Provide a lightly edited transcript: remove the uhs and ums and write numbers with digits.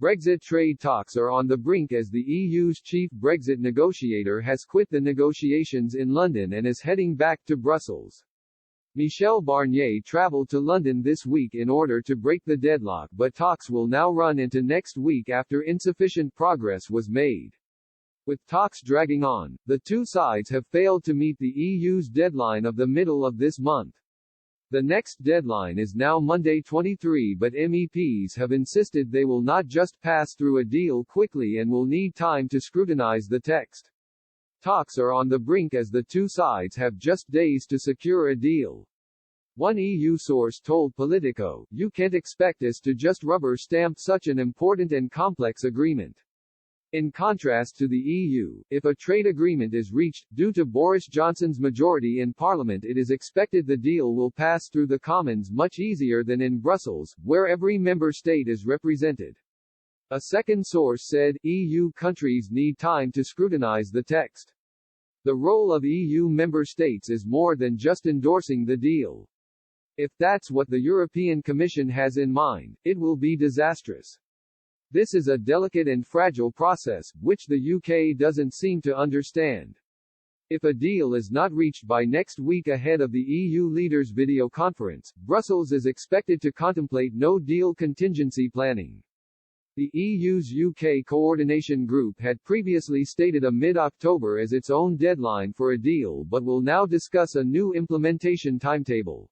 Brexit trade talks are on the brink as the EU's chief Brexit negotiator has quit the negotiations in London and is heading back to Brussels. Michel Barnier travelled to London this week in order to break the deadlock, but talks will now run into next week after insufficient progress was made. With talks dragging on, the two sides have failed to meet the EU's deadline of the middle of this month. The next deadline is now Monday 23, but MEPs have insisted they will not just pass through a deal quickly and will need time to scrutinise the text. Talks are on the brink as the two sides have just days to secure a deal. One EU source told Politico, "You can't expect us to just rubber stamp such an important and complex agreement." In contrast to the EU, if a trade agreement is reached, due to Boris Johnson's majority in Parliament, it is expected the deal will pass through the Commons much easier than in Brussels, where every member state is represented. A second source said, EU countries need time to scrutinise the text. The role of EU member states is more than just endorsing the deal. If that's what the European Commission has in mind, it will be disastrous. This is a delicate and fragile process, which the UK doesn't seem to understand. If a deal is not reached by next week ahead of the EU leaders' video conference, Brussels is expected to contemplate no-deal contingency planning. The EU's UK Coordination Group had previously stated a mid-October as its own deadline for a deal, but will now discuss a new implementation timetable.